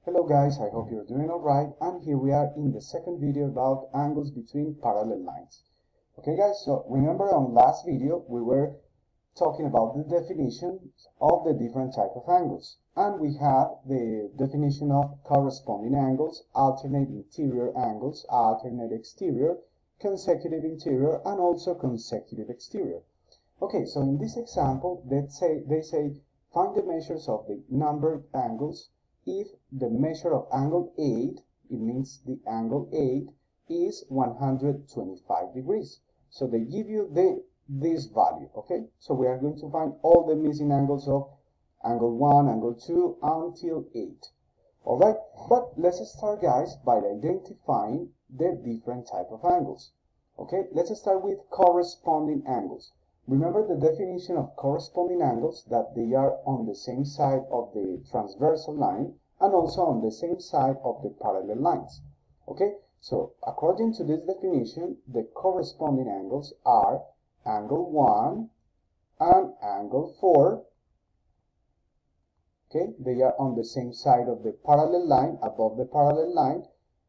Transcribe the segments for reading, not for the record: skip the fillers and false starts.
Hello guys, I hope you're doing alright, and here we are in the second video about angles between parallel lines. Okay guys, so remember on last video we were talking about the definitions of the different type of angles, and we had the definition of corresponding angles, alternate interior angles, alternate exterior, consecutive interior, and also consecutive exterior. Okay, so in this example, they say find the measures of the numbered angles if the measure of angle 8, it means the angle 8 is 125 degrees. So they give you this value, okay? So we are going to find all the missing angles of angle 1, angle 2 until 8. Alright, but let's start guys by identifying the different type of angles. Okay, let's start with corresponding angles. Remember the definition of corresponding angles, that they are on the same side of the transversal line and also on the same side of the parallel lines. Okay, so according to this definition, the corresponding angles are angle 1 and angle 4. Okay, they are on the same side of the parallel line, above the parallel line,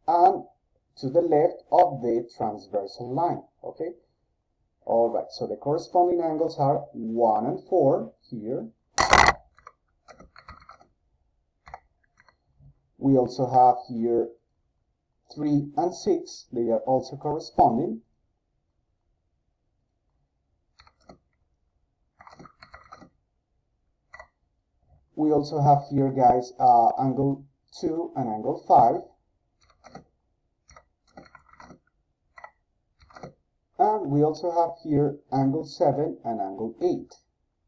and to the left of the transversal line. Okay. Alright, so the corresponding angles are 1 and 4 here. We also have here 3 and 6, they are also corresponding. We also have here guys angle 2 and angle 5. And we also have here angle 7 and angle 8.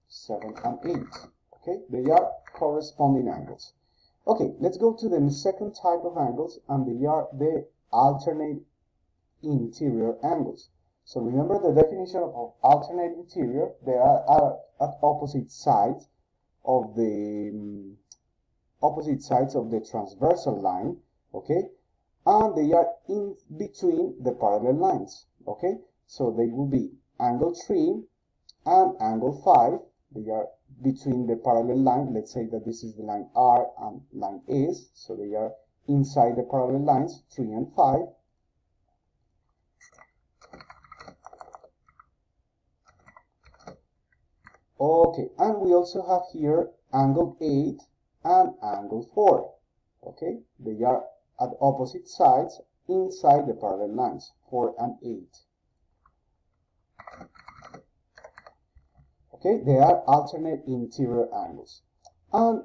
7 and 8. Okay, they are corresponding angles. Okay, let's go to the second type of angles, and they are the alternate interior angles. So remember the definition of alternate interior, they are at opposite sides of the transversal line, okay? And they are in between the parallel lines, okay? So they will be angle 3 and angle 5. They are between the parallel line. Let's say that this is the line R and line S. So they are inside the parallel lines, 3 and 5. Okay, and we also have here angle 8 and angle 4. Okay, they are at opposite sides inside the parallel lines, 4 and 8. Okay, they are alternate interior angles. And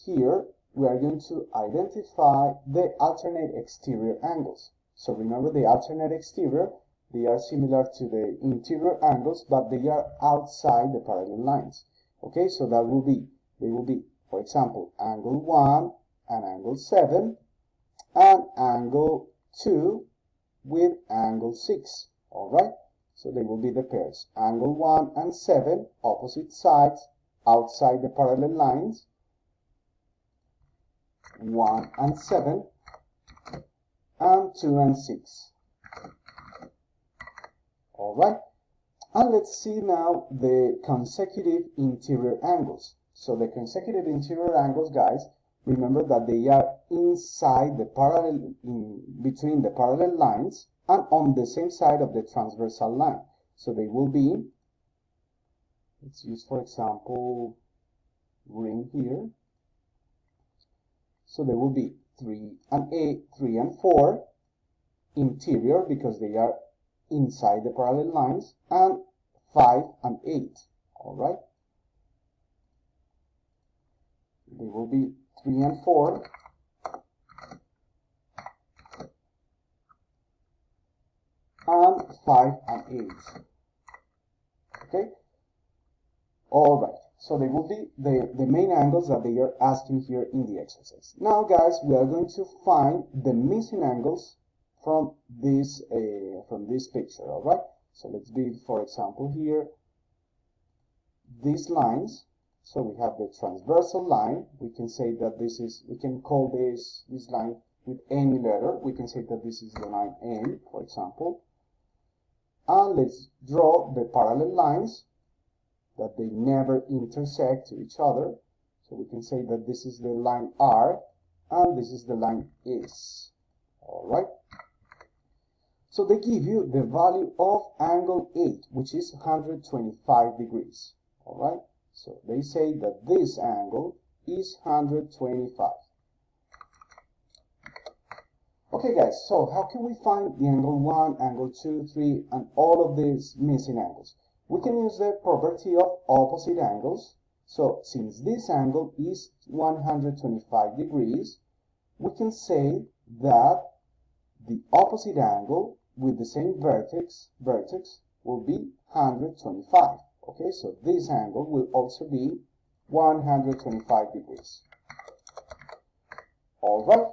here we are going to identify the alternate exterior angles. So remember the alternate exterior, they are similar to the interior angles, but they are outside the parallel lines. Okay, so they will be, for example, angle 1 and angle 7, and angle 2 with angle 6. Alright? So they will be the pairs, angle 1 and 7, opposite sides, outside the parallel lines, 1 and 7, and 2 and 6. Alright, and let's see now the consecutive interior angles. So the consecutive interior angles, guys, remember that they are inside the between the parallel lines, and on the same side of the transversal line. So they will be, let's use for example ring here. So they will be 3 and 8, 3 and 4 interior because they are inside the parallel lines, and 5 and 8. Alright, they will be 3 and 4 and 5 and 8. Okay, alright, so they will be the main angles that they are asking here in the exercise. Now guys, we are going to find the missing angles from this picture. Alright, so let's be, for example, here these lines. So we have the transversal line. We can say that we can call this line with any letter. We can say that this is the line N, for example. And let's draw the parallel lines that they never intersect to each other. So we can say that this is the line R, and this is the line is. All right. So they give you the value of angle 8, which is 125 degrees. All right. So they say that this angle is 125. Okay guys, so how can we find the angle 1, angle 2, 3, and all of these missing angles? We can use the property of opposite angles. So since this angle is 125 degrees, we can say that the opposite angle with the same vertex will be 125. Okay, so this angle will also be 125 degrees. All right.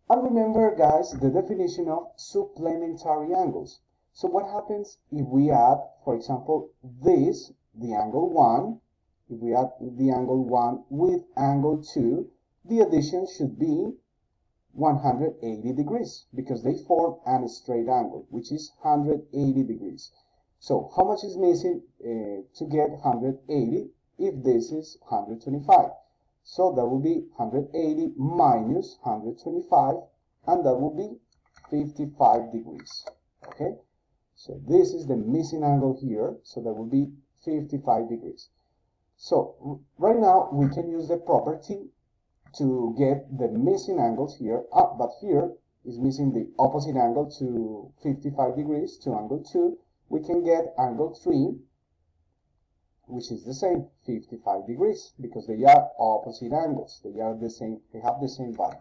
And remember, guys, the definition of supplementary angles. So what happens if we add, for example, this, the angle 1, if we add the angle 1 with angle 2, the addition should be 180 degrees because they form a straight angle, which is 180 degrees. So how much is missing to get 180 if this is 125? So that will be 180 minus 125, and that will be 55 degrees. Okay, so this is the missing angle here, so that will be 55 degrees. So right now we can use the property to get the missing angles here, but here is missing the opposite angle to 55 degrees to angle 2. We can get angle 3, which is the same, 55 degrees, because they are opposite angles. They are the same, they have the same value.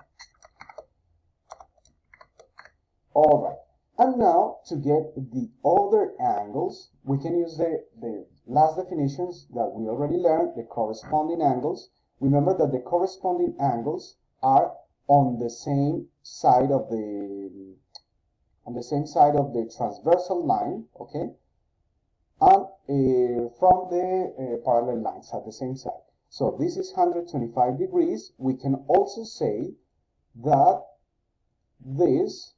All right, and now to get the other angles, we can use the last definitions that we already learned, the corresponding angles. Remember that the corresponding angles are on the same side of the transversal line, okay, and from the parallel lines at the same side. So this is 125 degrees. We can also say that this,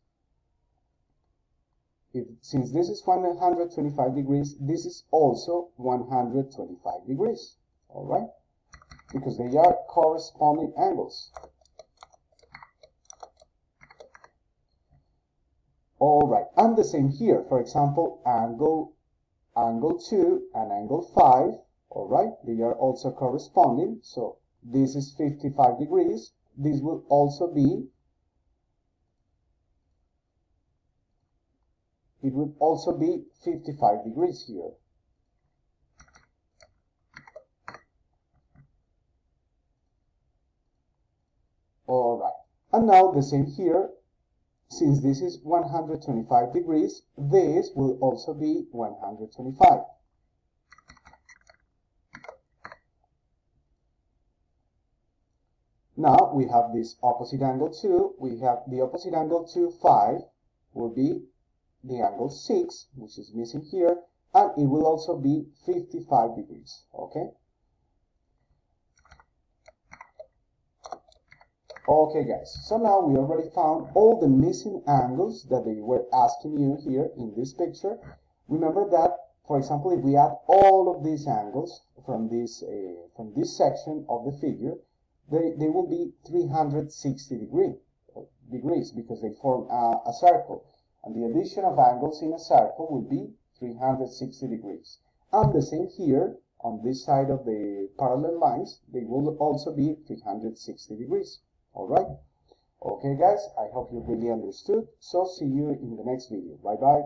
since this is 125 degrees, this is also 125 degrees, all right, because they are corresponding angles. All right, and the same here. For example, angle 2 and angle 5, all right, they are also corresponding. So this is 55 degrees. This will also be, it would also be 55 degrees here. All right, and now the same here. Since this is 125 degrees, this will also be 125. Now we have this opposite angle 2. We have the opposite angle to 5 will be the angle 6, which is missing here, and it will also be 55 degrees, okay? Okay guys, so now we already found all the missing angles that they were asking you here in this picture. Remember that, for example, if we add all of these angles from this section of the figure, they will be 360 degrees because they form a circle. And the addition of angles in a circle will be 360 degrees. And the same here, on this side of the parallel lines, they will also be 360 degrees. All right. Okay, guys, I hope you really understood. So see you in the next video. Bye-bye.